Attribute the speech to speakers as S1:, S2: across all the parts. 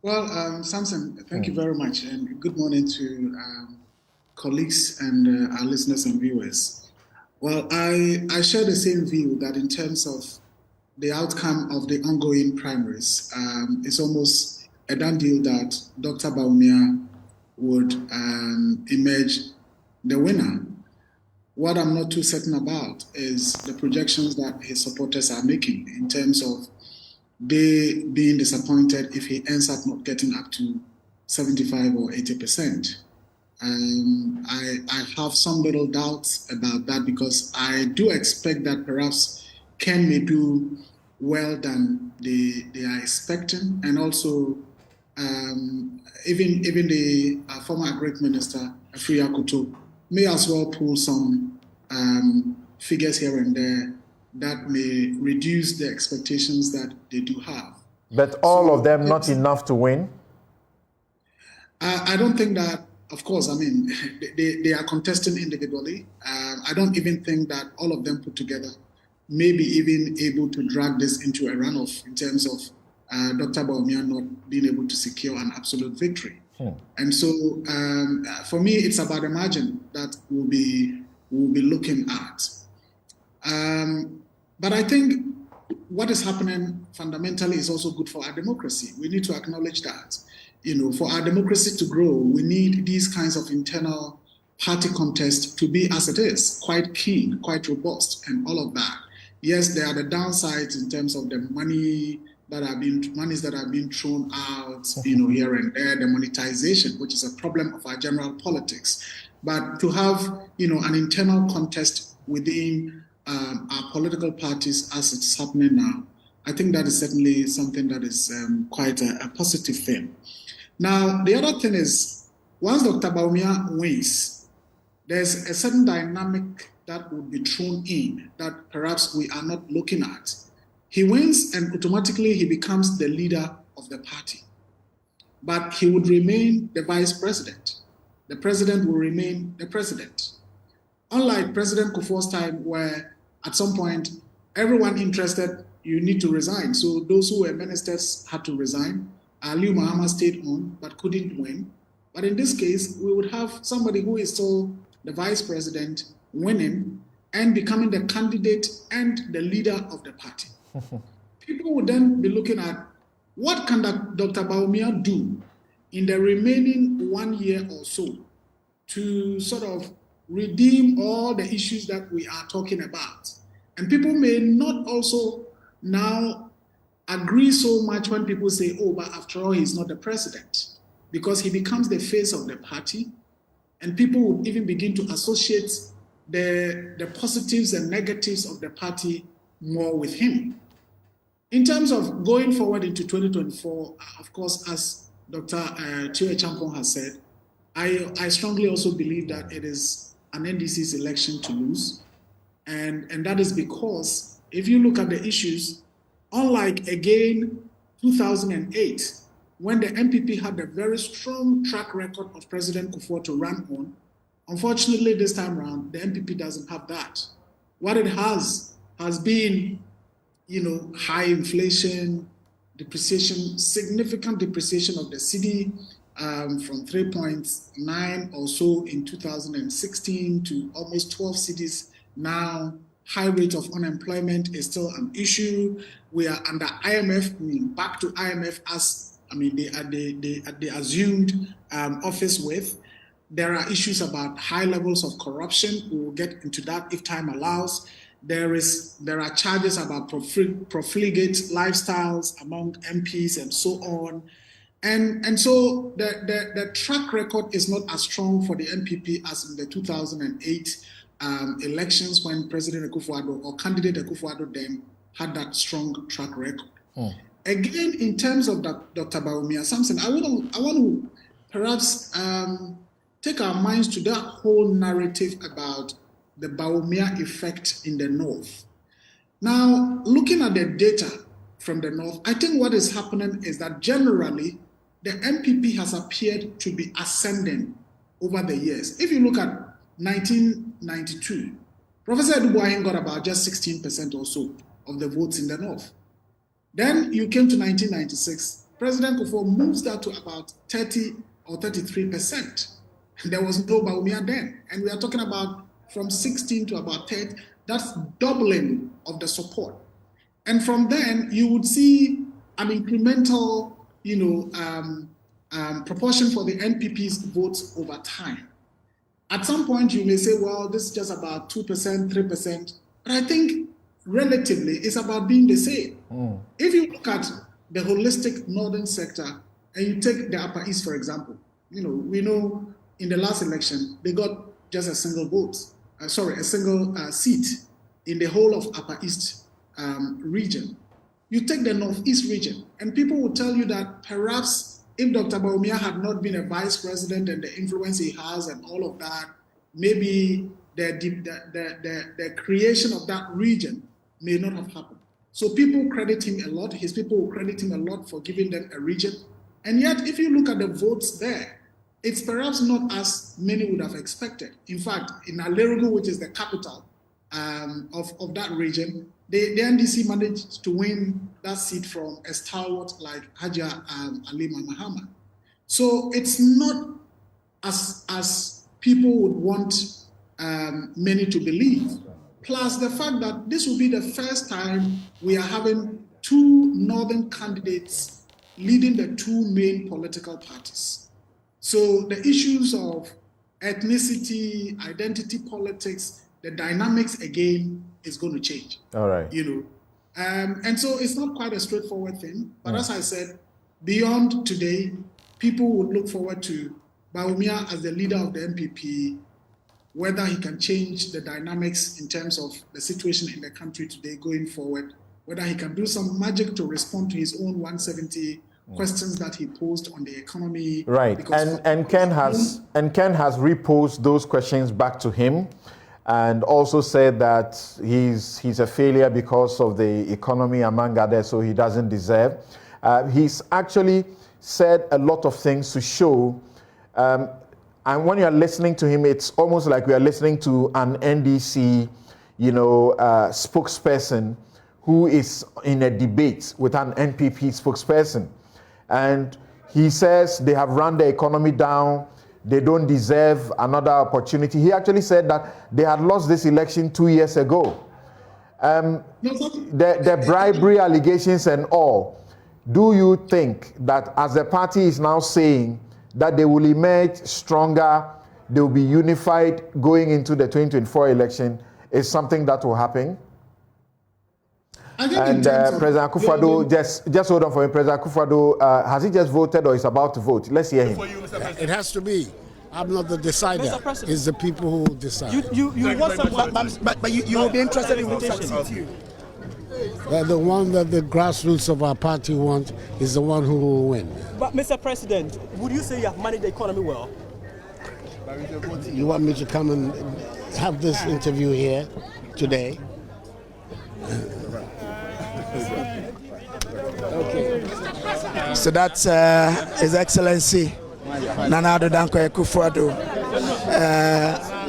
S1: Well, Samson, thank you very much, and good morning to colleagues and our listeners and viewers. Well, I share the same view that in terms of the outcome of the ongoing primaries, it's almost a done deal that Dr. Baumia would emerge the winner. What I'm not too certain about is the projections that his supporters are making in terms of they being disappointed if he ends up not getting up to 75 or 80%. I have some little doubts about that because I do expect that perhaps Ken may do well than they are expecting, and also even the former Agric Minister Afriya Kuto may as well pull some figures here and there that may reduce the expectations that they do have.
S2: But all of them not enough to win?
S1: I don't think that, of course, I mean, they are contesting individually. I don't even think that all of them put together may be even able to drag this into a runoff in terms of Dr. Baumia not being able to secure an absolute victory. And so for me, it's about the margin that we'll be looking at. But I think what is happening fundamentally is also good for our democracy. We need to acknowledge that. You know, for our democracy to grow, we need these kinds of internal party contests to be as it is, quite keen, quite robust, and all of that. Yes, there are the downsides in terms of the monies that are being thrown out, you know, here and there, the monetization, which is a problem of our general politics. But to have, you know, an internal contest within our political parties as it's happening now, I think that is certainly something that is quite a positive thing. Now, the other thing is, once Dr. Baumia wins, there's a certain dynamic that would be thrown in that perhaps we are not looking at. He wins and automatically he becomes the leader of the party. But he would remain the vice president. The president will remain the president. Unlike President Kufuor's time, where at some point, everyone interested, you need to resign. So those who were ministers had to resign. Aliu Mahama stayed on, but couldn't win. But in this case, we would have somebody who is still the vice president winning and becoming the candidate and the leader of the party. People would then be looking at what can Dr. Baumia do in the remaining 1 year or so to sort of redeem all the issues that we are talking about. And people may not also now agree so much when people say, oh, but after all, he's not the president, because he becomes the face of the party, and people would even begin to associate the positives and negatives of the party more with him. In terms of going forward into 2024, of course, as Dr. Tioe Champong has said, I strongly also believe that it is an NDC's election to lose. And that is because if you look at the issues, unlike again 2008, when the NPP had a very strong track record of President Kufuor to run on, unfortunately this time around, the NPP doesn't have that. What it has been, you know, high inflation, depreciation, significant depreciation of the cedi from 3.9 or so in 2016 to almost 12 cedis now. High rate of unemployment is still an issue. We are under IMF, back to IMF as they assumed office with. There are issues about high levels of corruption. We will get into that if time allows. There are charges about profligate lifestyles among MPs and so on. And so the track record is not as strong for the NPP as in the 2008 elections when President Akufo-Addo or candidate Akufo-Addo then had that strong track record. Again, in terms of Dr. Baumia Samson, I want to perhaps take our minds to that whole narrative about the Baumia effect in the North. Now, looking at the data from the North, I think what is happening is that generally the NPP has appeared to be ascending over the years. If you look at 1992, Professor Edubuahin got about just 16% or so of the votes in the North. Then you came to 1996, President Kufuor moves that to about 30 or 33%. There was no Bawumia then. And we are talking about from 16 to about 30. That's doubling of the support. And from then, you would see an incremental, proportion for the NPP's votes over time. At some point, you may say, well, this is just about 2%, 3%. But I think relatively, it's about being the same. If you look at the holistic northern sector, and you take the Upper East, for example, we know in the last election, they got just a single vote, a single seat in the whole of Upper East region. You take the Northeast region, and people will tell you that perhaps if Dr. Bawumia had not been a vice president and the influence he has and all of that, maybe the creation of that region may not have happened. So people credit him a lot. His people will credit him a lot for giving them a region. And yet, if you look at the votes there, it's perhaps not as many would have expected. In fact, in Alerugu, which is the capital of that region, the NDC managed to win that seat from a stalwart like Haja Alima Mahama. So it's not as people would want many to believe. Plus the fact that this will be the first time we are having two northern candidates leading the two main political parties. So the issues of ethnicity, identity politics, the dynamics again is going to change.
S2: All right.
S1: And so it's not quite a straightforward thing. But as I said, beyond today, people would look forward to Bawumia as the leader of the NPP, whether he can change the dynamics in terms of the situation in the country today going forward, whether he can do some magic to respond to his own 170 questions that he posed on the economy.
S2: Right, and Ken has reposed those questions back to him, and also said that he's a failure because of the economy, among others, so he doesn't deserve. He's actually said a lot of things to show. And when you're listening to him, it's almost like we are listening to an NDC, spokesperson who is in a debate with an NPP spokesperson. And he says they have run the economy down, they don't deserve another opportunity. He actually said that they had lost this election 2 years ago. The bribery allegations and all, do you think that as the party is now saying that they will emerge stronger, they will be unified going into the 2024 election, is something that will happen? And President Akufo-Addo, just hold on for him. President Akufo-Addo, has he just voted or is about to vote? Let's hear him.
S3: It has to be. I'm not the decider. It's the people who decide.
S4: You want some, but you will be interested in rotation.
S3: The one that the grassroots of our party want is the one who will win.
S4: But Mr. President, would you say you have managed the economy well?
S3: You want me to come and have this interview here today?
S4: Okay. So that's His Excellency Nana Addo Dankwa Akufo-Addo.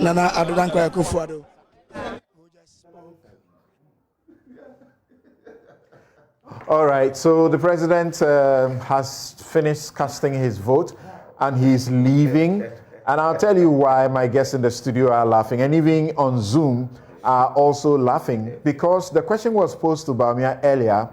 S4: Nana Addo Dankwa Akufo-Addo.
S2: All right, so the president has finished casting his vote and he's leaving. And I'll tell you why my guests in the studio are laughing, and even on Zoom are also laughing, because the question was posed to Bawumia earlier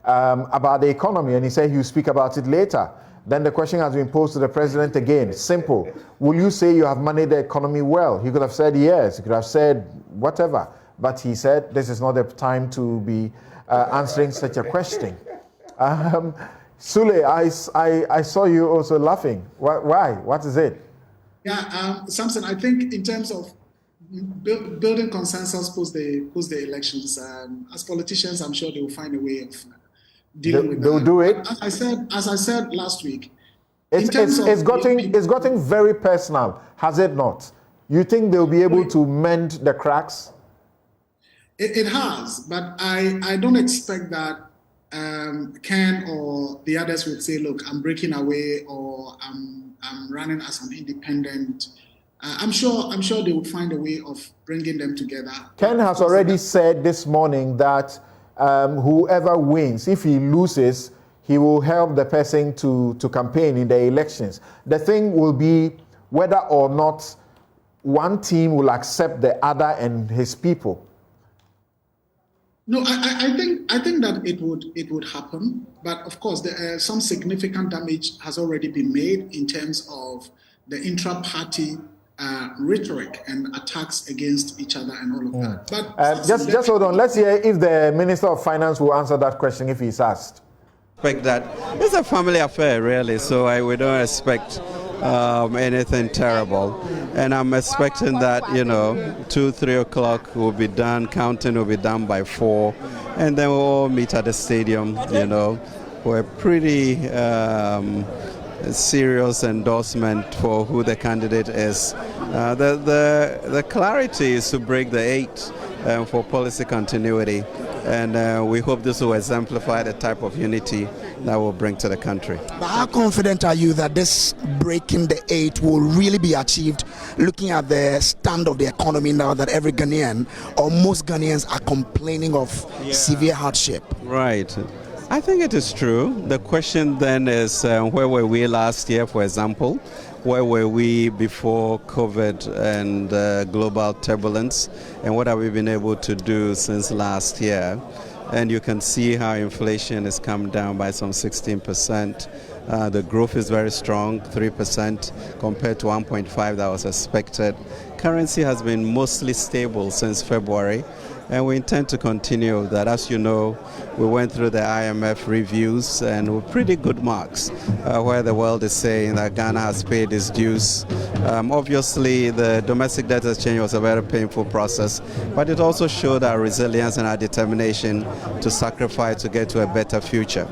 S2: about the economy, and he said he'll speak about it later. Then the question has been posed to the president again. Simple. Will you say you have managed the economy well? He could have said yes. He could have said whatever. But he said this is not the time to be answering such a question. Sule, I saw you also laughing. Why? What is it?
S1: Yeah, Samson, I think in terms of building consensus post the elections, as politicians, I'm sure they will find a way of dealing with that.
S2: They'll do it.
S1: As I said last week,
S2: it's gotten very personal, has it not? You think they'll be able to mend the cracks?
S1: It has, but I don't expect that Ken or the others would say, look, I'm breaking away, or I'm running as an independent. I'm sure they would find a way of bringing them together.
S2: Ken has already said this morning that whoever wins, if he loses, he will help the person to campaign in the elections. The thing will be whether or not one team will accept the other and his people.
S1: No, I think that it would happen, but of course, some significant damage has already been made in terms of the intra-party rhetoric and attacks against each other and all of that. But
S2: just hold on. Let's hear if the Minister of Finance will answer that question if he's asked.
S5: Expect that it's a family affair, really. So we don't expect anything terrible, and I'm expecting that 2-3 o'clock will be done. Counting will be done by 4, and then we'll all meet at the stadium. For a pretty serious endorsement for who the candidate is. The clarity is to break the 8 for policy continuity, and we hope this will exemplify the type of unity that will bring to the country.
S4: But how confident are you that this breaking the 8 will really be achieved, looking at the stand of the economy now that every Ghanaian or most Ghanaians are complaining of severe hardship?
S5: Right. I think it is true. The question then is where were we last year, for example? Where were we before COVID and global turbulence? And what have we been able to do since last year? And you can see how inflation has come down by some 16%. The growth is very strong, 3% compared to 1.5% that was expected. Currency has been mostly stable since February, and we intend to continue that. As you know, we went through the IMF reviews and with pretty good marks, where the world is saying that Ghana has paid its dues. Obviously, the domestic debt exchange was a very painful process, but it also showed our resilience and our determination to sacrifice to get to a better future.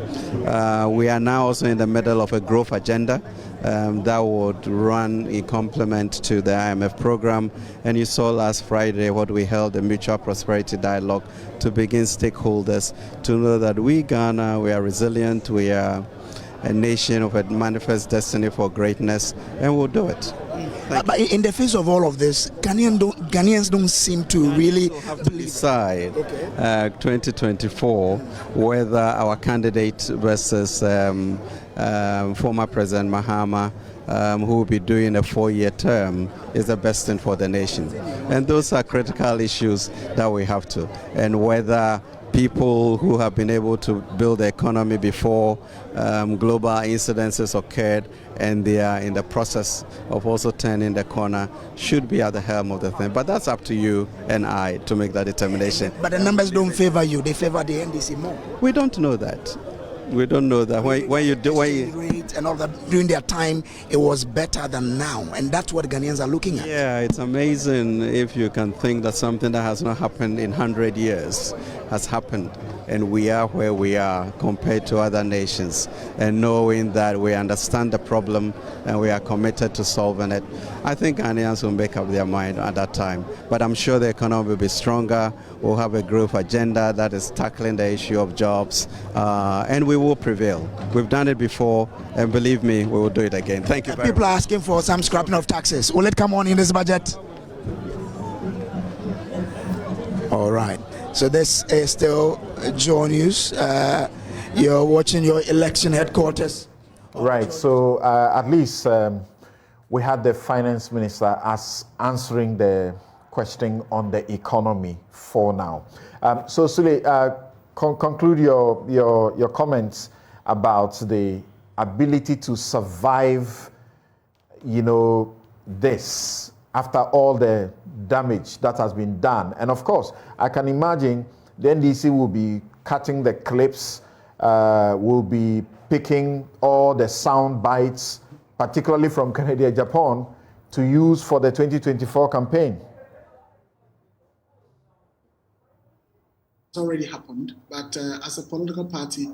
S5: We are now also in the middle of a growth agenda that would run in complement to the IMF program. And you saw last Friday what we held, a mutual prosperity dialogue, to begin stakeholders to know that we, Ghana, we are resilient, we are a nation of a manifest destiny for greatness, and we'll do it.
S4: But in the face of all of this, Ghanaians don't seem to really
S5: decide 2024 whether our candidate versus former President Mahama, who will be doing a 4-year term, is the best thing for the nation. And those are critical issues that we have to. And whether people who have been able to build the economy before global incidences occurred and they are in the process of also turning the corner should be at the helm of the thing. But that's up to you and I to make that determination.
S4: But the numbers don't favor you, they favor the NDC more.
S5: We don't know that. We don't know that.
S4: And all that during their time, it was better than now, and that's what Ghanaians are looking at.
S5: Yeah, it's amazing if you can think that something that has not happened in 100 years has happened, and we are where we are compared to other nations, and knowing that we understand the problem and we are committed to solving it. I think Ghanaians will make up their mind at that time, but I'm sure the economy will be stronger. We'll have a growth agenda that is tackling the issue of jobs, and we will prevail. We've done it before, and believe me, we will do it again. Thank you very much.
S4: People are asking for some scrapping of taxes. Will it come on in this budget? All right. So this is still Joe News. You're watching your election headquarters.
S2: Right. So at least we had the finance minister answering the question on the economy for now. So Sule, conclude your comments about the ability to survive, this after all the damage that has been done. And of course, I can imagine the NDC will be cutting the clips, will be picking all the sound bites, particularly from Canada, Japan, to use for the 2024 campaign.
S1: It's already happened, but as a political party,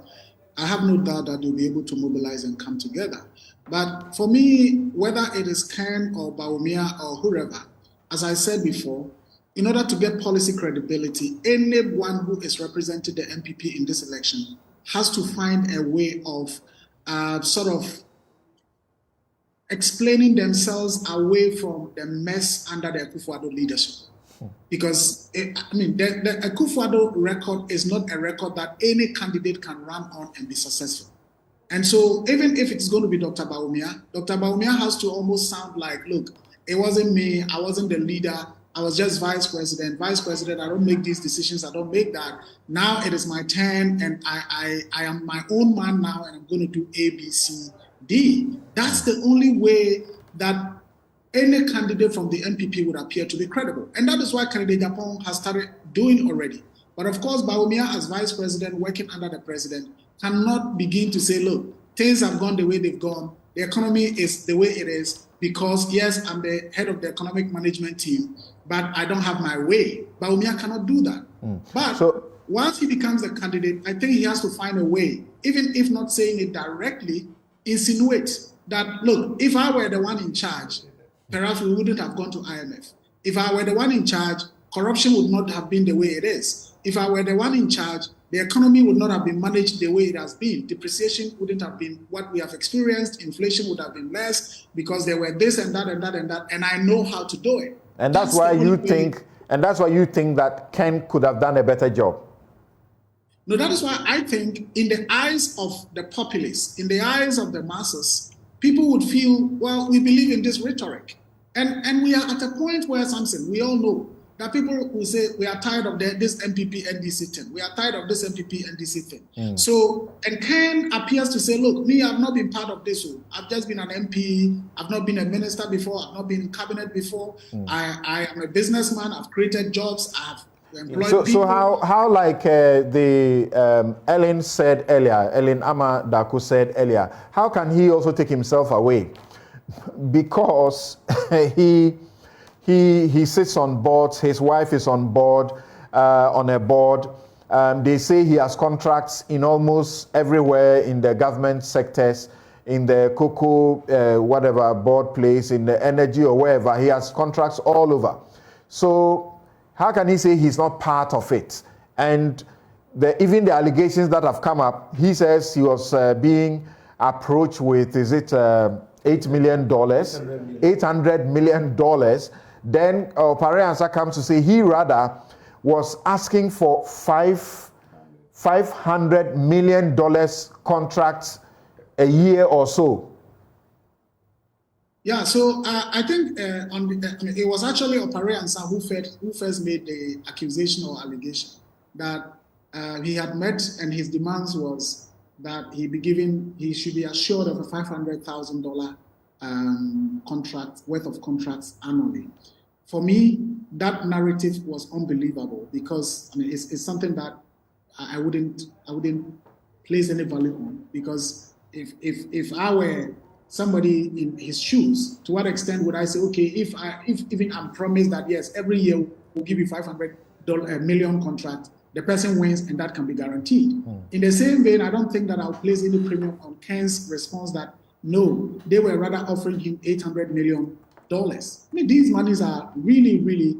S1: I have no doubt that they'll be able to mobilize and come together. But for me, whether it is Ken or Bawumia or whoever, as I said before, in order to get policy credibility, anyone who is representing the NPP in this election has to find a way of sort of explaining themselves away from the mess under the Akufo-Addo leadership. Because, the Akufo-Addo record is not a record that any candidate can run on and be successful. And so even if it's going to be Dr. Bawumia has to almost sound like, look, it wasn't me, I wasn't the leader, I was just vice president. Vice president, I don't make these decisions, I don't make that. Now it is my turn, and I am my own man now, and I'm going to do A, B, C, D. That's the only way that any candidate from the NPP would appear to be credible. And that is why candidate Japan has started doing already. But of course, Bawumia as vice president, working under the president, cannot begin to say, look, things have gone the way they've gone. The economy is the way it is because, yes, I'm the head of the economic management team, but I don't have my way. Bawumia cannot do that. But once he becomes a candidate, I think he has to find a way, even if not saying it directly, insinuate that, look, if I were the one in charge, perhaps we wouldn't have gone to IMF. If I were the one in charge, corruption would not have been the way it is. If I were the one in charge, the economy would not have been managed the way it has been. Depreciation wouldn't have been what we have experienced. Inflation would have been less because there were this and that and that and that, and I know how to do it.
S2: And that's why you think that Ken could have done a better job.
S1: No, that is why I think in the eyes of the populace, in the eyes of the masses, people would feel, well, we believe in this rhetoric. And we are at a point where, Samson, we all know that people will say, we are tired of this NPP NDC thing. We are tired of this NPP NDC thing. So, and Ken appears to say, look, me, I've not been part of this. I've just been an MP. I've not been a minister before. I've not been in cabinet before. I am a businessman. I've created jobs. I've employed people.
S2: So how like the Ellen said earlier, Ellen Ama Daku said earlier, how can he also take himself away? Because he sits on boards, his wife is on board, on a board. They say he has contracts in almost everywhere in the government sectors, in the cocoa, whatever board place, in the energy or wherever. He has contracts all over. So how can he say he's not part of it? And even the allegations that have come up, he says he was being approached with, is it $8 million? $800 million. Then Pare Ansa comes to say he rather was asking for $500 million contracts a year or so.
S1: Yeah, so I think it was actually Pare Ansa who first made the accusation or allegation that he had met, and his demands was that he should be assured of a $500,000 contract worth of contracts annually. For me, that narrative was unbelievable because it's something that I wouldn't place any value on, because if I were somebody in his shoes, to what extent would I say, okay, if even I'm promised that yes, every year we'll give you $500 million contract, the person wins and that can be guaranteed. In the same vein, I don't think that I'll place any premium on Ken's response that no, they were rather offering him $800 million. These monies are really, really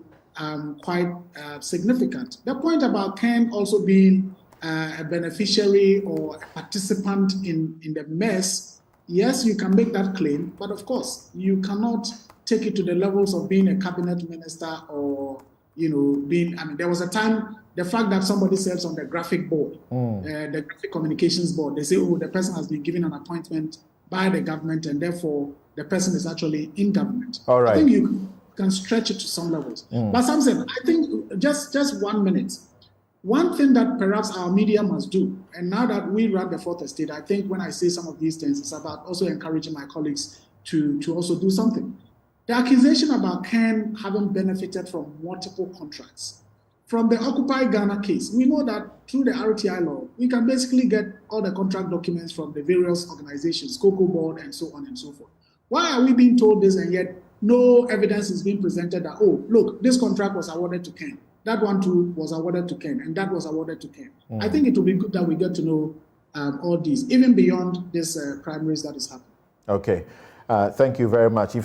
S1: quite significant. The point about Ken also being a beneficiary or a participant in the mess, yes, you can make that claim, but of course, you cannot take it to the levels of being a cabinet minister or, there was a time, the fact that somebody serves on the graphic board, the graphic communications board, they say, oh, the person has been given an appointment by the government and therefore the person is actually in government.
S2: All right.
S1: I think you can stretch it to some levels. But Samson, I think just 1 minute. One thing that perhaps our media must do, and now that we run the fourth estate, I think when I say some of these things, it's about also encouraging my colleagues to also do something. The accusation about Ken having benefited from multiple contracts. From the Occupy Ghana case, we know that through the RTI law, we can basically get all the contract documents from the various organizations, Cocoa Board, and so on and so forth. Why are we being told this and yet no evidence is being presented that, oh, look, this contract was awarded to Ken, that one too was awarded to Ken, and that was awarded to Ken? I think it will be good that we get to know all these, even beyond this primaries that is happening.
S2: Okay, thank you very much.